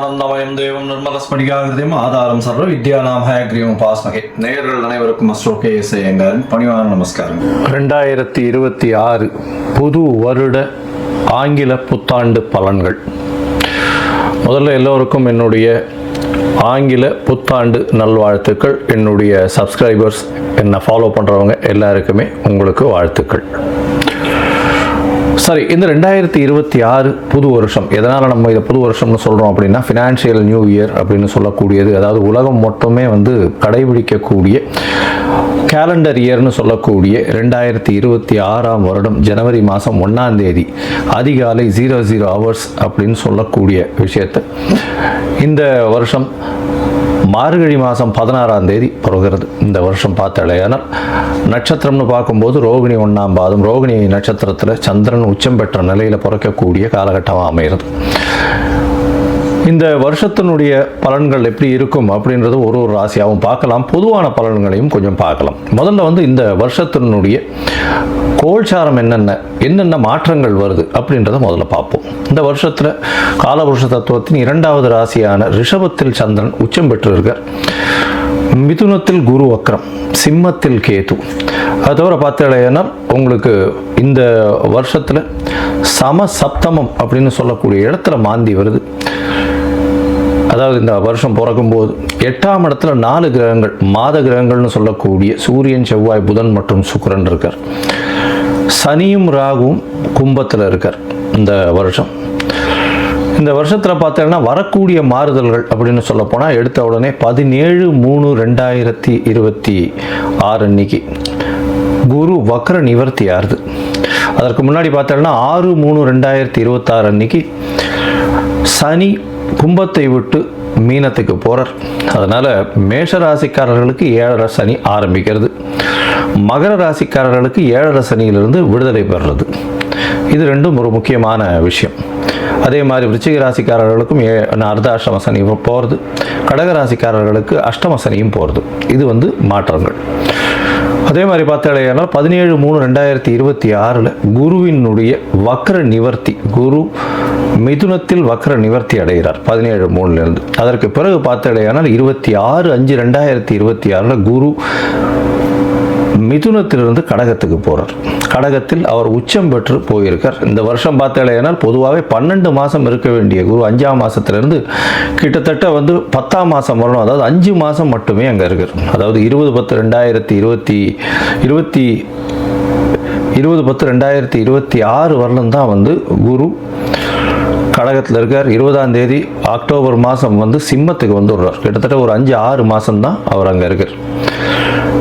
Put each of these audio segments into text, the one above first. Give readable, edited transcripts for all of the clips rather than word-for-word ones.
ஞானானந்தமயம் தேவம் நிர்மலஸ்படிகாகிருதியும் ஆதாரம் சர்வ வித்யானாம் ஹயக்ரீவம் உபாஸ்மகே. நேயர்கள் அனைவருக்கும் அஸ்ட்ரோ KS ஐயங்காரின் பணிவான நமஸ்காரம். 2026 புது வருட ஆங்கில புத்தாண்டு பலன்கள். முதல்ல எல்லோருக்கும் என்னுடைய ஆங்கில புத்தாண்டு நல்வாழ்த்துக்கள். என்னுடைய சப்ஸ்கிரைபர்ஸ், என்னை ஃபாலோ பண்ணுறவங்க எல்லாருக்குமே உங்களுக்கு வாழ்த்துக்கள். சரி, இந்த 2026 புது வருஷம், எதனால் நம்ம இதை புது வருஷம்னு சொல்கிறோம் அப்படின்னா, ஃபினான்ஷியல் நியூ இயர் அப்படின்னு சொல்லக்கூடியது, அதாவது உலகம் மொத்தமே கடைபிடிக்கக்கூடிய கேலண்டர் இயர்னு சொல்லக்கூடிய 2026 வருடம் ஜனவரி மாதம் 1ஆம் தேதி அதிகாலை 00 hours அப்படின்னு சொல்லக்கூடிய விஷயத்தை இந்த வருஷம் மார்கழி மாதம் 16ஆம் தேதி பிறகுறது. இந்த வருஷம் பார்த்தாலேயானால் நட்சத்திரம்னு பார்க்கும்போது ரோகிணி 1ஆம் பாதம், ரோகிணி நட்சத்திரத்தில் சந்திரன் உச்சம் பெற்ற நிலையில் பிறக்கக்கூடிய காலகட்டமாக அமைகிறது. இந்த வருஷத்தினுடைய பலன்கள் எப்படி இருக்கும் அப்படின்றது ஒரு ராசியாகவும் பார்க்கலாம், பொதுவான பலன்களையும் கொஞ்சம் பார்க்கலாம். முதல்ல இந்த வருஷத்தினுடைய கோல்சாரம் என்னென்ன மாற்றங்கள் வருது அப்படின்றத முதல்ல பார்ப்போம். இந்த வருஷத்தில் காலபுருஷ தத்துவத்தின் 2வது ராசியான ரிஷபத்தில் சந்திரன் உச்சம் பெற்று இருக்கார், மிதுனத்தில் குரு வக்ரம், சிம்மத்தில் கேது. அது தவிர பார்த்தீங்கன்னா உங்களுக்கு இந்த வருஷத்தில் சமசப்தமம் அப்படின்னு சொல்லக்கூடிய இடத்துல மாந்தி வருது. அதாவது இந்த வருஷம் பிறக்கும்போது 8ஆம் இடத்துல 4 கிரகங்கள், மாத கிரகங்கள்னு சொல்லக்கூடிய சூரியன், செவ்வாய், புதன் மற்றும் சுக்கிரன் இருக்கார். சனியும் ராகுவும் கும்பத்தில் இருக்கார். இந்த வருஷம் இந்த வருஷத்தில் பார்த்தீங்கன்னா வரக்கூடிய மாறுதல்கள் அப்படின்னு சொல்ல போனால், எடுத்த உடனே 17/3/2026 அன்னைக்கு குரு வக்ர நிவர்த்தி ஆறுது. அதற்கு முன்னாடி பார்த்தீங்கன்னா 6/3/2026 அன்னைக்கு சனி கும்பத்தை விட்டு மீனத்துக்கு போகிறார். அதனால் மேஷ ராசிக்காரர்களுக்கு 7.5 சனி ஆரம்பிக்கிறது, மகர ராசிக்காரர்களுக்கு 7.5 சனியிலிருந்து விடுதலை பெறுறது. இது ரெண்டும் ஒரு முக்கியமான விஷயம். அதே மாதிரி விருச்சிக ராசிக்காரர்களுக்கும் அர்த்தாஷ்டம சனி போகிறது, கடக ராசிக்காரர்களுக்கு அஷ்டம சனியும் போகிறது. இது மாற்றங்கள். அதே மாதிரி பார்த்தாலேயானால் 17/3/2026 குருவினுடைய வக்ர நிவர்த்தி, குரு மிதுனத்தில் வக்ர நிவர்த்தி அடைகிறார் 17/3 அதற்கு பிறகு பார்த்தாலேயானால் 26/5/2026 குரு மிதுனத்திலிருந்து கடகத்துக்கு போகிறார். கடகத்தில் அவர் உச்சம் பெற்று போயிருக்கார். இந்த வருஷம் பார்த்தாலேயானால் பொதுவாகவே 12 மாதம் இருக்க வேண்டிய குரு 5ஆம் மாதத்திலிருந்து கிட்டத்தட்ட 10ஆம் மாதம் வரணும். அதாவது 5 மாதம் மட்டுமே அங்கே இருக்கார். அதாவது 20/10/2026 வரலும் தான் குரு கடகத்தில் இருக்கார். 20ஆம் தேதி அக்டோபர் மாதம் சிம்மத்துக்கு வந்துடுறார். கிட்டத்தட்ட ஒரு 5-6 மாதம் தான் அவர் அங்கே இருக்கார்.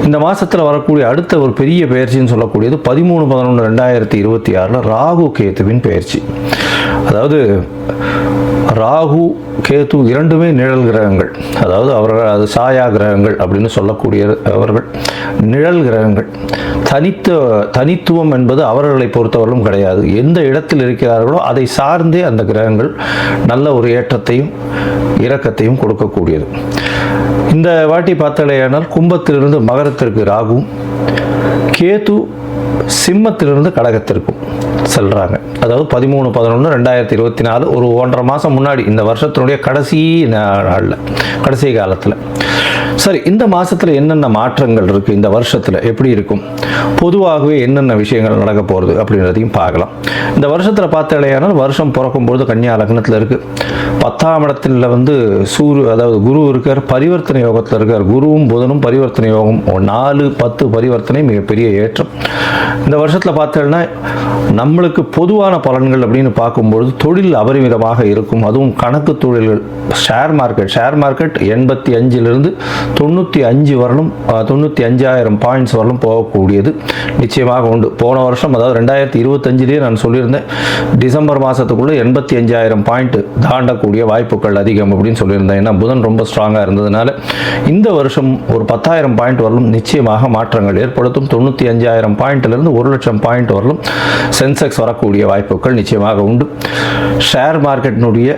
இந்த மாதத்தில் வரக்கூடிய அடுத்த ஒரு பெரிய பயிற்சின்னு சொல்லக்கூடியது 13/11/2026 ராகு கேத்துவின் பயிற்சி. அதாவது ராகு கேது இரண்டுமே நிழல் கிரகங்கள், அதாவது அவர்கள் அது சாயா கிரகங்கள் அப்படின்னு சொல்லக்கூடிய அவர்கள் நிழல் கிரகங்கள். தனித்துவம் என்பது அவர்களை பொறுத்தவரையிலும் கிடையாது. எந்த இடத்தில் இருக்கிறார்களோ அதை சார்ந்தே அந்த கிரகங்கள் நல்ல ஒரு ஏற்றத்தையும் இரக்கத்தையும் கொடுக்கக்கூடியது. இந்த வாட்டி பார்த்தாலேயானால் கும்பத்திலிருந்து மகரத்திற்கு ராகுவும், கேது சிம்மத்திலிருந்து கடகத்திற்கும் செல்றாங்க. அதாவது 13/11/2024 ஒரு 1.5 மாதம் முன்னாடி, இந்த வருஷத்தினுடைய கடைசி நாளில், கடைசி காலத்தில். சரி, இந்த மாதத்தில் என்னென்ன மாற்றங்கள் இருக்குது, இந்த வருஷத்தில் எப்படி இருக்கும், பொதுவாகவே என்னென்ன விஷயங்கள் நடக்க போகிறது அப்படின்றதையும் பார்க்கலாம். இந்த வருஷத்தில் பார்த்தாலேயானால் வருஷம் பிறக்கும்போது கன்னியா லக்னத்தில் இருக்குது. 10ஆம் இடத்துல அதாவது குரு இருக்கார், பரிவர்த்தனை யோகத்தில் இருக்கார். குருவும் புதனும் பரிவர்த்தனை யோகம், 4-10 பரிவர்த்தனை மிகப்பெரிய ஏற்றம். இந்த வருஷத்தில் பார்த்தோம்னா நம்மளுக்கு பொதுவான பலன்கள் அப்படின்னு பார்க்கும்பொழுது தொழில் அபரிமிதமாக இருக்கும். அதுவும் கணக்கு தொழில்கள், ஷேர் மார்க்கெட் 85 95 வரலும் 95,000 பாயிண்ட்ஸ் வரலும் போகக்கூடியது நிச்சயமாக உண்டு. போன வருஷம், அதாவது 2025 நான் சொல்லியிருந்தேன், டிசம்பர் மாதத்துக்குள்ளே 85,000 பாயிண்ட் தாண்டக்கூடிய வாய்ப்புகள் அதிகம் அப்படின்னு சொல்லியிருந்தேன். ஏன்னா புதன் ரொம்ப ஸ்ட்ராங்காக இருந்ததுனால இந்த வருஷம் ஒரு 10,000 பாயிண்ட் வரலும் நிச்சயமாக மாற்றங்கள் ஏற்படுத்தும். 95,000 பாயிண்ட்லேருந்து 1,00,000 பாயிண்ட் வரலும் சென்செக்ஸ் வரக்கூடிய வாய்ப்புகள் நிச்சயமாக உண்டு. ஷேர் மார்க்கெட்டினுடைய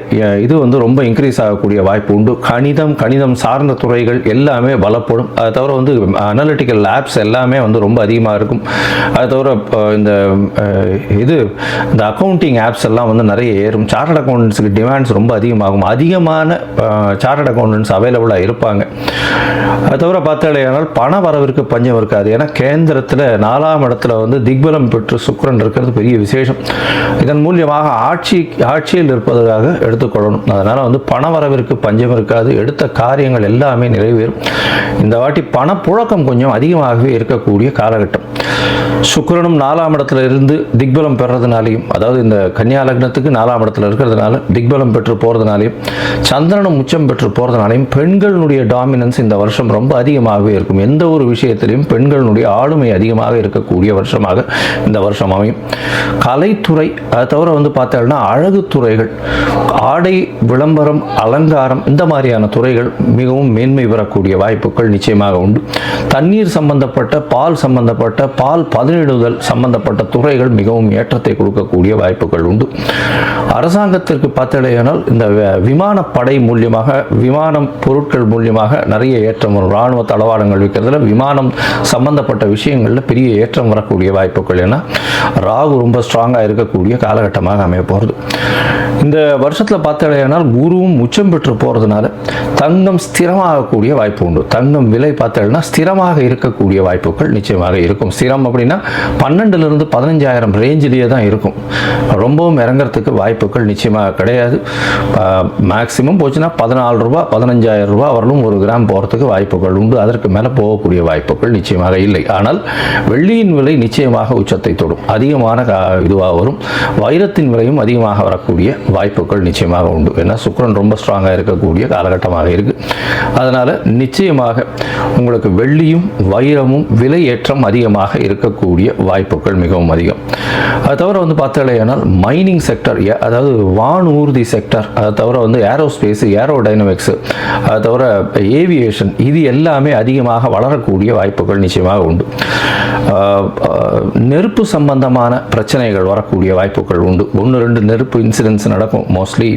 இது ரொம்ப இன்க்ரீஸ் ஆகக்கூடிய வாய்ப்பு உண்டு. கணிதம் சார்ந்த துறைகள் எல்லாமே பலப்படும். அதை தவிர வந்து அனலிட்டிக்கல் லேப்ஸ் எல்லாமே வந்து ரொம்ப அதிகமாக இருக்கும். அதை தவிர இந்த அக்கௌண்டிங் ஆப்ஸ் எல்லாம் வந்து நிறைய ஏறும். சார்ட்டர்ட் அக்கௌண்டன்ஸுக்கு டிமாண்ட்ஸ் ரொம்ப அதிகமாகும். அதிகமான சார்ட்டர்ட் அக்கௌண்டன்ஸ் அவைலபிளாக இருப்பாங்க. அதை தவிர பார்த்தாலேயானால் பண வரவிற்கு பஞ்சம் இருக்காது. ஏன்னா கேந்திரத்தில் 4ஆம் இடத்துல வந்து திக்பலம் பெற்று சுக்கிரன் இருக்கிறது பெரிய விசேஷம். இதன் மூலியமாக ஆட்சியில் இருப்பதாக எடுத்துக்கொள்ளணும். அதனால் வந்து பண வரவிற்கு பஞ்சம் இருக்காது. எடுத்த காரியங்கள் எல்லாமே நிறைவேறும். இந்த வாட்டி பணப்புழக்கம் கொஞ்சம் அதிகமாகவே இருக்கக்கூடிய காலகட்டம். சுக்கிரனும் 4ஆம் இடத்துல இருந்து திக்பலம் பெறதுனாலையும், அதாவது இந்த கன்னியா லக்னத்துக்கு 4ஆம் இடத்துல இருக்கிறதுனால திக்பலம் பெற்று போகிறதுனாலையும், சந்திரனும் உச்சம் பெற்று போகிறதுனாலையும் பெண்களுடைய டாமினன்ஸ் இந்த வருஷம் ரொம்ப அதிகமாகவே இருக்கும். எந்த ஒரு விஷயத்திலையும் பெண்களுடைய ஆளுமை அதிகமாக இருக்கக்கூடிய வருஷமாக இந்த வருஷம் அமையும். கலைத்துறை, அதை தவிர வந்து பார்த்தோம்னா அழகு துறைகள், ஆடை விளம்பரம், அலங்காரம், இந்த மாதிரியான துறைகள் மிகவும் மேன்மை பெறக்கூடிய வாய்ப்புகள் நிச்சயமாக உண்டு. தண்ணீர் சம்பந்தப்பட்ட, பால் சம்பந்தப்பட்ட, பால் பதனிடுதல் சம்பந்தப்பட்ட துறைகள் மிகவும் ஏற்றத்தை கொடுக்கக்கூடிய வாய்ப்புகள் உண்டு. அரசாங்கத்திற்கு பார்த்தடையானால் இந்த விமானப்படை மூலியமாக, விமானம் பொருட்கள் மூலியமாக நிறைய ஏற்றம் வரும். இராணுவ தளவாடங்கள் விற்கிறதுல விமானம் சம்பந்தப்பட்ட விஷயங்களில் பெரிய ஏற்றம் வரக்கூடிய வாய்ப்புகள். ஏன்னா ராகு ரொம்ப ஸ்ட்ராங்காக இருக்கக்கூடிய காலகட்டமாக அமைய போகிறது. இந்த வருஷத்தில் பார்த்தடையானால் குருவும் உச்சம் பெற்று போகிறதுனால தங்கம் ஸ்திரமாகக்கூடிய வாய்ப்பு உண்டு. தங்கம் விலை பார்த்தோம்னா ஸ்திரமாக இருக்கக்கூடிய வாய்ப்புகள் நிச்சயமாக இருக்கும். ஸ்திரம் அப்படின்னா 12,000 to 15,000 ரேஞ்சிலேயே தான் இருக்கும். ரொம்பவும் இறங்கிறதுக்கு வாய்ப்புகள் நிச்சயமாக கிடையாது. மேக்சிமம் போச்சுன்னா 14 ரூபா 15,000 ரூபா வரலும் 1 கிராம் போகிறதுக்கு வாய்ப்புகள் உண்டு. அதற்கு மேலே போகக்கூடிய வாய்ப்புகள் நிச்சயமாக இல்லை. ஆனால் வெள்ளியின் விலை நிச்சயமாக உச்சத்தை தொடும், அதிகமான இதுவாக வரும். வைரத்தின் விலையும் அதிகமாக வரக்கூடிய வாய்ப்புகள் நிச்சயமாக உண்டு. ஏன்னா சுக்கிரன் ரொம்ப ஸ்ட்ராங்காக இருக்கக்கூடிய காலகட்டமாக இருக்கு. அதனால நிச்சயமாக உங்களுக்கு வெள்ளியும் வைரமும் விலை ஏற்றம் அதிகமாக இருக்கக்கூடிய வாய்ப்புகள் மிகவும் அதிகம். அதை தவிர வந்து பார்த்தாலேயானால் மைனிங் செக்டர், அதாவது வானூர்தி செக்டர், அதை தவிர வந்து ஏரோஸ்பேஸ், ஏரோடைனமிக்ஸ், அதை தவிர ஏவியேஷன், இது எல்லாமே அதிகமாக வளரக்கூடிய வாய்ப்புகள் நிச்சயமாக உண்டு. நெருப்பு சம்பந்தமான பிரச்சனைகள் வரக்கூடிய வாய்ப்புகள் உண்டு. 1-2 நெருப்பு இன்சிடென்ட்ஸ் நடக்கும். மோஸ்ட்லி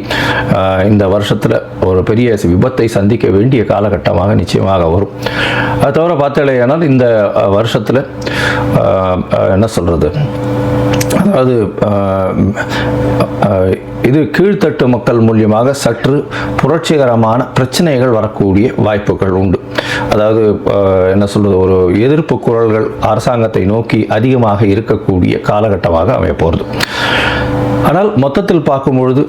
இந்த வருஷத்தில் ஒரு பெரிய விபத்தை சந்திக்க வேண்டிய காலகட்டமாக நிச்சயமாக வரும். அது தவிர பார்த்தாலேயானால் இந்த வருஷத்தில் என்ன சொல்கிறது, அதாவது இது கீழ்த்தட்டு மக்கள் மூலியமாக சற்று புரட்சிகரமான பிரச்சனைகள் வரக்கூடிய வாய்ப்புகள் உண்டு. அதாவது என்ன சொல்றது, ஒரு எதிர்ப்பு குரல்கள் அரசாங்கத்தை நோக்கி அதிகமாக இருக்கக்கூடிய காலகட்டமாக அமைய போகிறது. ஆனால் மொத்தத்தில் பார்க்கும்பொழுது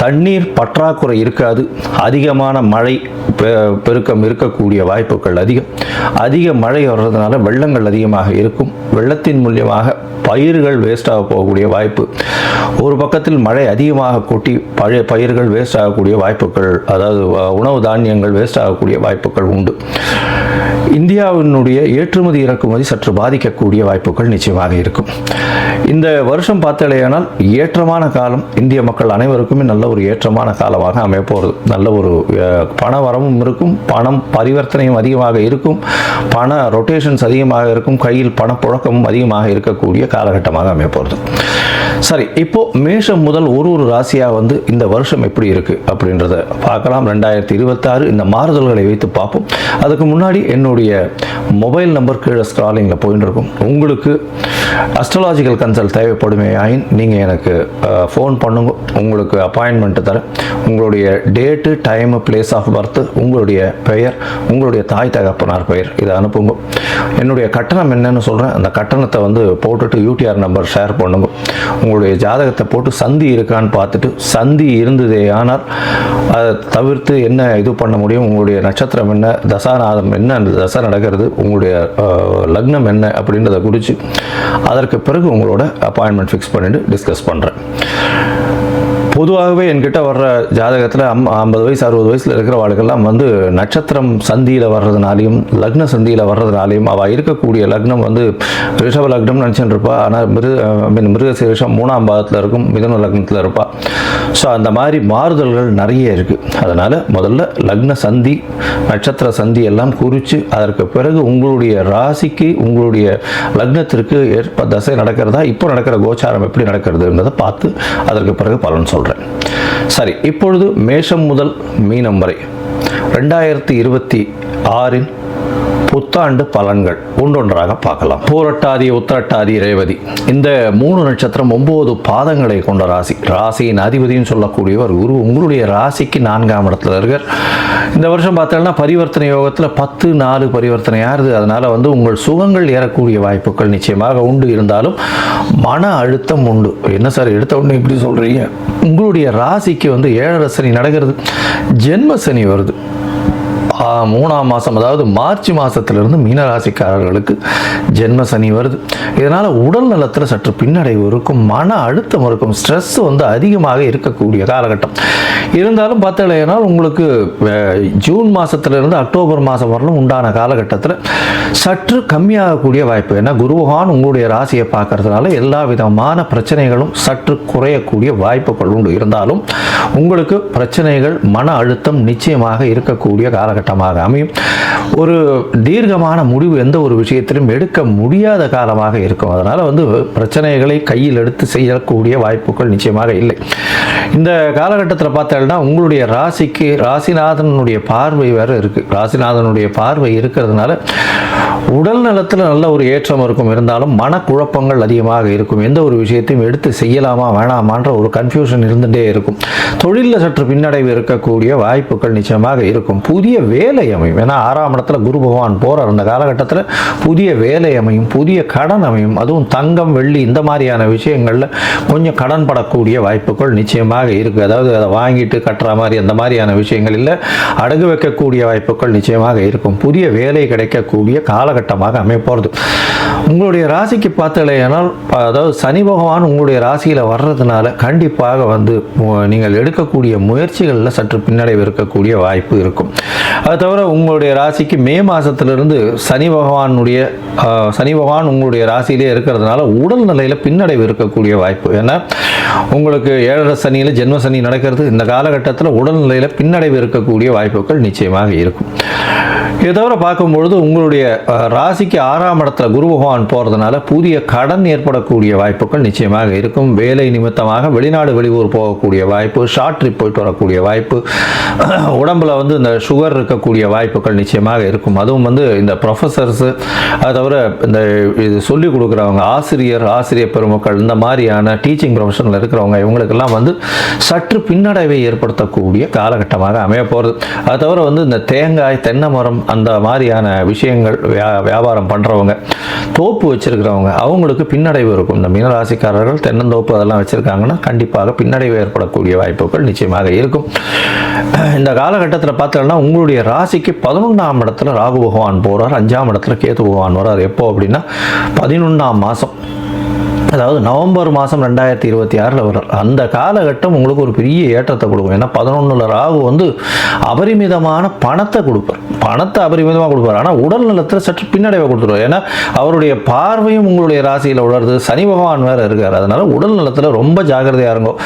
தண்ணீர் பற்றாக்குறை இருக்காது. அதிகமான மழை பெருக்கம் இருக்கக்கூடிய வாய்ப்புகள் அதிக மழை வர்றதுனால வெள்ளங்கள் அதிகமாக இருக்கும். வெள்ளத்தின் மூலியமாக பயிர்கள் வேஸ்டாக போகக்கூடிய வாய்ப்பு. ஒரு பக்கத்தில் மழை அதிகமாக கொட்டி பழைய பயிர்கள் வேஸ்ட் ஆகக்கூடிய வாய்ப்புகள், அதாவது உணவு தானியங்கள் வேஸ்ட் ஆகக்கூடிய வாய்ப்புகள் உண்டு. இந்தியாவினுடைய ஏற்றுமதி இறக்குமதி சற்று பாதிக்கக்கூடிய வாய்ப்புகள் நிச்சயமாக இருக்கும். இந்த வருஷம் பார்த்தாலேயானால் ஏற்றமான காலம். இந்திய மக்கள் அனைவருக்குமே நல்ல ஒரு ஏற்றமான காலமாக அமைய போகிறது. நல்ல ஒரு பண வரவும் இருக்கும், பணம் பரிவர்த்தனையும் அதிகமாக இருக்கும், பண ரொட்டேஷன்ஸ் அதிகமாக இருக்கும், கையில் பணப்புழக்கமும் அதிகமாக இருக்கக்கூடிய காலகட்டமாக அமைய போகிறது. சரி, இப்போ மேஷம் முதல் ஒரு ராசியாக வந்து இந்த வருஷம் எப்படி இருக்கு அப்படின்றத பார்க்கலாம். 2026 இந்த மாறுதல்களை வைத்து பார்ப்போம். அதுக்கு முன்னாடி என்னுடைய மொபைல் நம்பர் கீழே ஸ்க்ராலிங்கில் போயிட்டு இருக்கும். உங்களுக்கு அஸ்ட்ராலாஜிக்கல் கன்சல்ட் தேவைப்படுமே ஆயின் நீங்கள் எனக்கு ஃபோன் பண்ணுங்க. உங்களுக்கு அப்பாயின்மெண்ட் தரேன். உங்களுடைய date, time, place of birth, உங்களுடைய பெயர், உங்களுடைய தாய் தகப்பனார் பெயர், இதை அனுப்புங்க. என்னுடைய கட்டணம் என்னன்னு சொல்கிறேன். அந்த கட்டணத்தை வந்து போட்டுட்டு யூடிஆர் நம்பர் ஷேர் பண்ணுங்க. உங்களுடைய ஜாதகத்தை போட்டு சந்தி இருக்கான்னு பார்த்துட்டு, சந்தி இருந்ததே ஆனால் அதை தவிர்த்து என்ன இது பண்ண முடியும், உங்களுடைய நட்சத்திரம் என்ன, தசாநாதம் என்ன, அந்த தசை நடக்கிறது, உங்களுடைய லக்னம் என்ன அப்படின்றத குறித்து அதற்கு பிறகு உங்களோட அப்பாயின்மெண்ட் ஃபிக்ஸ் பண்ணிட்டு டிஸ்கஸ் பண்ணுறேன். பொதுவாகவே என்கிட்ட வர்ற ஜாதகத்தில் 50 வயசு 60 வயசில் இருக்கிற வாழ்க்கெல்லாம் வந்து நட்சத்திரம் சந்தியில் வர்றதுனாலையும் லக்ன சந்தியில் வர்றதுனாலையும் அவள் இருக்கக்கூடிய லக்னம் வந்து ரிஷப லக்னம் நினச்சிட்டு இருப்பா. ஆனால் மிருகசீரிஷம் 3ஆம் பாதத்தில் இருக்கும், மிதுன லக்னத்தில் இருப்பாள். ஸோ அந்த மாதிரி மாறுதல்கள் நிறைய இருக்குது. அதனால் முதல்ல லக்ன சந்தி, நட்சத்திர சந்தி எல்லாம் குறித்து அதற்கு பிறகு உங்களுடைய ராசிக்கு, உங்களுடைய லக்னத்திற்கு ஏற்ப தசை நடக்கிறதா, இப்போ நடக்கிற கோச்சாரம் எப்படி நடக்கிறதுன்றதை பார்த்து அதற்கு பிறகு பலன் சொல்கிறேன். சரி, இப்பொழுது மேஷம் முதல் மீனம் வரை 2026 புத்தாண்டு பலன்கள் ஒன்றொன்றாக பார்க்கலாம். பூரட்டாதி, உத்திரட்டாதி, ரேவதி இந்த 3 நட்சத்திரம் 9 பாதங்களை கொண்ட ராசி. ராசியின் அதிபதியும் சொல்லக்கூடியவர் குரு. உங்களுடைய ராசிக்கு 4ஆம் இடத்துல இருக்கார். இந்த வருஷம் பார்த்தோம்னா பரிவர்த்தனை யோகத்தில் 10-4 பரிவர்த்தனை ஆறுது. அதனால உங்கள் சுகங்கள் ஏறக்கூடிய வாய்ப்புகள் நிச்சயமாக உண்டு. இருந்தாலும் மன அழுத்தம் உண்டு. என்ன சார் எடுத்த உடனே இப்படி சொல்றீங்க? உங்களுடைய ராசிக்கு 7 சனி நடக்கிறது, ஜென்ம சனி வருது. 3ஆம் மாதம், அதாவது மார்ச் மாதத்திலிருந்து மீனராசிக்காரர்களுக்கு ஜென்ம சனி வருது. இதனால் உடல் நலத்தில் சற்று பின்னடைவு இருக்கும், மன அழுத்தம் இருக்கும், ஸ்ட்ரெஸ் அதிகமாக இருக்கக்கூடிய காலகட்டம். இருந்தாலும் பார்த்தீங்கன்னா உங்களுக்கு ஜூன் மாதத்திலிருந்து அக்டோபர் மாதம் வரலும் உண்டான காலகட்டத்தில் சற்று கம்மியாகக்கூடிய வாய்ப்பு. ஏன்னா குரு பகவான் உங்களுடைய ராசியை பார்க்கறதுனால எல்லா விதமான பிரச்சனைகளும் சற்று குறையக்கூடிய வாய்ப்புகள் உண்டு. இருந்தாலும் உங்களுக்கு பிரச்சனைகள், மன அழுத்தம் நிச்சயமாக இருக்கக்கூடிய காலகட்டமாக அமையும். ஒரு தீர்க்கமான முடிவு எந்த ஒரு விஷயத்திலும் எடுக்க முடியாத காலமாக இருக்கும். அதனால் பிரச்சனைகளை கையில் எடுத்து செய்யக்கூடிய வாய்ப்புகள் நிச்சயமாக இல்லை. இந்த காலகட்டத்தில் பார்த்தீங்கன்னா உங்களுடைய ராசிக்கு ராசிநாதனுடைய பார்வை வேறு இருக்குது. ராசிநாதனுடைய பார்வை இருக்கிறதுனால உடல் நலத்தில் நல்ல ஒரு ஏற்றம் இருக்கும். இருந்தாலும் மனக்குழப்பங்கள் அதிகமாக இருக்கும். எந்த ஒரு விஷயத்தையும் எடுத்து செய்யலாமா வேணாமான்ற ஒரு கன்ஃபியூஷன் இருந்துகிட்டே இருக்கும். தொழிலில் சற்று பின்னடைவு இருக்கக்கூடிய வாய்ப்புகள் நிச்சயமாக இருக்கும். புதிய வேலை அமையும். ஏன்னா 6ஆம் இடத்துல குரு பகவான் போகிறார். அந்த காலகட்டத்தில் புதிய வேலை அமையும், புதிய கடன் அமையும். அதுவும் தங்கம், வெள்ளி இந்த மாதிரியான விஷயங்களில் கொஞ்சம் கடன் படக்கூடிய வாய்ப்புகள் நிச்சயமாக இருக்குது. அதாவது அதை வாங்கிட்டு கட்டுற மாதிரி அந்த மாதிரியான விஷயங்கள் இல்லை, அடகு வைக்கக்கூடிய வாய்ப்புகள் நிச்சயமாக இருக்கும். புதிய வேலை கிடைக்கக்கூடிய காலகட்டமாக அமைப்போகிறது. உங்களுடைய ராசிக்கு பார்த்தலையானால், அதாவது சனி பகவான் உங்களுடைய ராசியில் வர்றதுனால கண்டிப்பாக நீங்கள் எடுக்கக்கூடிய முயற்சிகளில் சற்று பின்னடைவு இருக்கக்கூடிய வாய்ப்பு இருக்கும். அது தவிர உங்களுடைய ராசிக்கு மே மாதத்திலிருந்து சனி பகவான் உங்களுடைய ராசியிலே இருக்கிறதுனால உடல் நிலையில் பின்னடைவு இருக்கக்கூடிய வாய்ப்பு. ஏன்னா உங்களுக்கு 7 சனியில் ஜென்ம சனி நடக்கிறது. இந்த காலகட்டத்தில் உடல்நிலையில் பின்னடைவு இருக்கக்கூடிய வாய்ப்புகள் நிச்சயமாக இருக்கும். இதை தவிர பார்க்கும்பொழுது உங்களுடைய ராசிக்கு 6ஆம் இடத்துல குரு பகவான் போகிறதுனால புதிய கடன் ஏற்படக்கூடிய வாய்ப்புகள் நிச்சயமாக இருக்கும். வேலை நிமித்தமாக வெளிநாடு வெளியூர் போகக்கூடிய வாய்ப்பு, ஷார்ட் ட்ரிப் போயிட்டு வரக்கூடிய வாய்ப்பு, உடம்புல இந்த சுகர் இருக்கக்கூடிய வாய்ப்புகள் நிச்சயமாக இருக்கும். அதுவும் இந்த ப்ரொஃபஸர்ஸு, அது தவிர இந்த இது சொல்லிக் கொடுக்குறவங்க, ஆசிரியர் பெருமக்கள், இந்த மாதிரியான டீச்சிங் ப்ரொஃபஷனில் இருக்கிறவங்க, இவங்களுக்கெல்லாம் சற்று பின்னடைவை ஏற்படுத்தக்கூடிய காலகட்டமாக அமைய போகிறது. அது தவிர இந்த தேங்காய், தென்னை மரம் அந்த மாதிரியான விஷயங்கள் வியாபாரம் பண்ணுறவங்க, தோப்பு வச்சிருக்கிறவங்க, அவங்களுக்கு பின்னடைவு இருக்கும். இந்த மீனராசிக்காரர்கள் தென்னந்தோப்பு அதெல்லாம் வச்சுருக்காங்கன்னா கண்டிப்பாக பின்னடைவு ஏற்படக்கூடிய வாய்ப்புகள் நிச்சயமாக இருக்கும். இந்த காலகட்டத்தில் பார்த்தோம்னா உங்களுடைய ராசிக்கு 11ஆம் இடத்துல ராகு பகவான் போகிறார், 5ஆம் இடத்துல கேது பகவான் வரார். எப்போ அப்படின்னா 11ஆம் மாதம், அதாவது நவம்பர் மாதம் 2026 வர்றார். அந்த காலகட்டம் உங்களுக்கு ஒரு பெரிய ஏற்றத்தை கொடுக்கும். ஏன்னா 11ல் ராகு அபரிமிதமான பணத்தை கொடுப்பார். அபரிமிதமாக கொடுப்பார். ஆனால் உடல் நலத்தில் சற்று பின்னடைவை கொடுத்துருவார். ஏன்னா அவருடைய பார்வையும் உங்களுடைய ராசியில் உலருது. சனி பகவான் வேறு இருக்கார். அதனால் உடல் நலத்தில் ரொம்ப ஜாக்கிரதையாக இருக்கும்.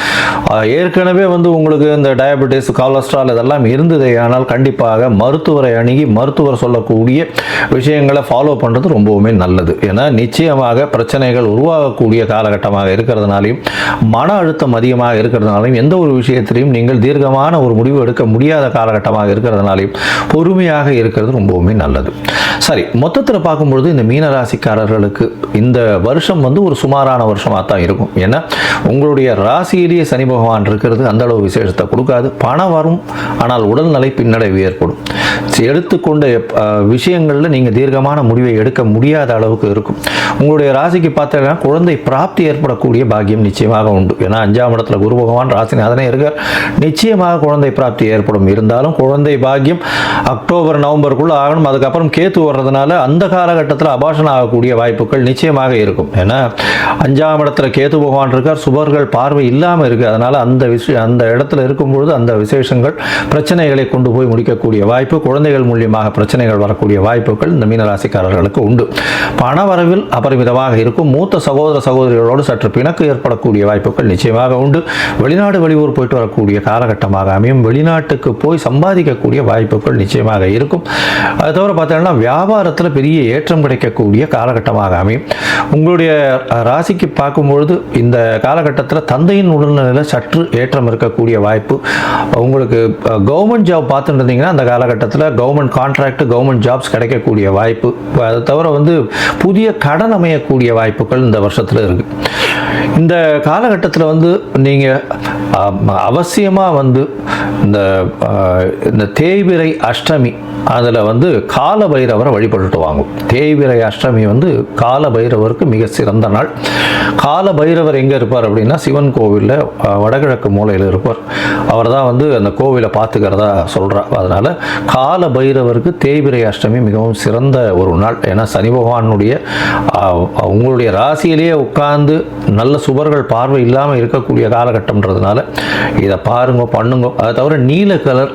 ஏற்கனவே உங்களுக்கு இந்த டயபெட்டிஸ், கொலஸ்ட்ரால் இதெல்லாம் இருந்தது. ஆனால் கண்டிப்பாக மருத்துவரை அணுகி மருத்துவர் சொல்லக்கூடிய விஷயங்களை ஃபாலோ பண்ணுறது ரொம்பவுமே நல்லது. ஏன்னா நிச்சயமாக பிரச்சனைகள் உருவாகக்கூடிய காலகட்டமாக இருக்கிறதுனாலையும், மன அழுத்தம் அதிகமாக இருக்கிறதுனாலையும், எந்த ஒரு விஷயத்திலையும் நீங்கள் தீர்க்கமான ஒரு முடிவு எடுக்க முடியாத காலகட்டமாக இருக்கிறதுனாலையும் பொறுமையாக இருக்கிறது ரொம்பவுமே நல்லது. சரி, மொத்தத்தில் பார்க்கும்பொழுது இந்த மீனராசிக்காரர்களுக்கு இந்த வருஷம் ஒரு சுமாரான வருஷமாக தான் இருக்கும். ஏன்னா உங்களுடைய ராசியிலேயே சனி பகவான் இருக்கிறது அந்த அளவு விசேஷத்தை கொடுக்காது. பணம் வரும், ஆனால் உடல்நிலை பின்னடைவு ஏற்படும். எடுத்துக்கொண்ட விஷயங்களில் நீங்கள் தீர்க்கமான முடிவை எடுக்க முடியாத அளவுக்கு இருக்கும். உங்களுடைய ராசிக்கு பார்த்தீங்கன்னா குழந்தை பிராப்தி ஏற்படக்கூடிய பாக்கியம் நிச்சயமாக உண்டு. ஏன்னா 5ஆம் இடத்துல குரு பகவான் ராசிநாதனே இருக்கார். நிச்சயமாக குழந்தை பிராப்தி ஏற்படும். இருந்தாலும் குழந்தை பாக்கியம் அக்டோபர் நவம்பருக்குள்ள ஆகணும். அதுக்கப்புறம் கேத்து வர்றதுனால அந்த காலகட்டத்தில் அபாஷனம் ஆகக்கூடிய வாய்ப்புகள் நிச்சயமாக இருக்கும். ஏன்னா 5ஆம் இடத்துல கேத்து பகவான் இருக்கார், சுபர்கள் பார்வை இல்லாமல் இருக்கு. அதனால அந்த இடத்துல இருக்கும்பொழுது அந்த விசேஷங்கள் பிரச்சனைகளை கொண்டு போய் முடிக்கக்கூடிய வாய்ப்பு, குழந்தைகள் மூலியமாக பிரச்சனைகள் வரக்கூடிய வாய்ப்புகள் இந்த மீனராசிக்காரர்களுக்கு உண்டு. பண வரவில் அபரிமிதமாக இருக்கும். மூத்த சகோதர சகோதரிகளோடு சற்று பிணக்கு ஏற்படக்கூடிய வாய்ப்புகள் நிச்சயமாக உண்டு. வெளிநாடு வெளியூர் போயிட்டு வரக்கூடிய காலகட்டமாக அமையும். வெளிநாட்டுக்கு போய் சம்பாதிக்கக்கூடிய வாய்ப்புகள் நிச்சயமாக இருக்கும். அது தவிர பார்த்தீங்கன்னா வியாபாரத்தில் பெரிய ஏற்றம் கிடைக்கக்கூடிய காலகட்டமாக அமையும். உங்களுடைய ராசிக்கு பார்க்கும்பொழுது இந்த காலகட்டத்தில் தந்தையின் உடல்நிலையில் சற்று ஏற்றம் இருக்கக்கூடிய வாய்ப்பு. உங்களுக்கு கவர்மெண்ட் ஜாப் பார்த்துட்டு இருந்தீங்கன்னா அந்த காலகட்டத்தில் கவர்மெண்ட் கான்ட்ராக்ட், கவர்மெண்ட் ஜாப்ஸ் கிடைக்கக்கூடிய வாய்ப்பு. அதை தவிர புதிய கடன் அமையக்கூடிய வாய்ப்புகள் இந்த வருஷத்தில் இருக்குது. இந்த காலகட்டத்தில் நீங்கள் அவசியமாக இந்த தேய்பிறை அஷ்டமி அதில் கால பைரவரை வழிபட்டுட்டு வாங்கும். தேய்பிறை அஷ்டமி கால பைரவருக்கு மிக சிறந்த நாள். கால பைரவர் எங்கே இருப்பார் அப்படின்னா சிவன் கோவிலில் வடகிழக்கு மூலையில் இருப்பார். அவர் தான் அந்த கோவிலை பார்த்துக்கிறதா சொல்கிறார். அதனால் கால பைரவருக்கு தேய்பிறை அஷ்டமி மிகவும் சிறந்த ஒரு நாள். ஏன்னா சனி பகவானுடைய உங்களுடைய ராசியிலேயே உட்கார்ந்து நல்ல சுபர்கள் பார்வை இல்லாமல் இருக்கக்கூடிய காலகட்டம்ன்றதுனால இதை பாருங்க, பண்ணுங்க. அதை தவிர நீல கலர்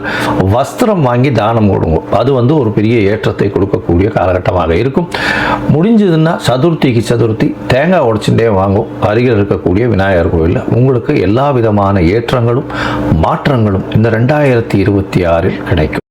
வஸ்திரம் வாங்கி தானம் கொடுங்க. அது ஒரு பெரிய ஏற்றத்தை கொடுக்கக்கூடிய காலகட்டமாக இருக்கும். முடிஞ்சதுன்னா சதுர்த்தி தேங்காய் உடைச்சுட்டே வாங்கும். அருகில் இருக்கக்கூடிய விநாயகர் கோயிலில் உங்களுக்கு எல்லா விதமான ஏற்றங்களும் மாற்றங்களும் இந்த 2026 கிடைக்கும்.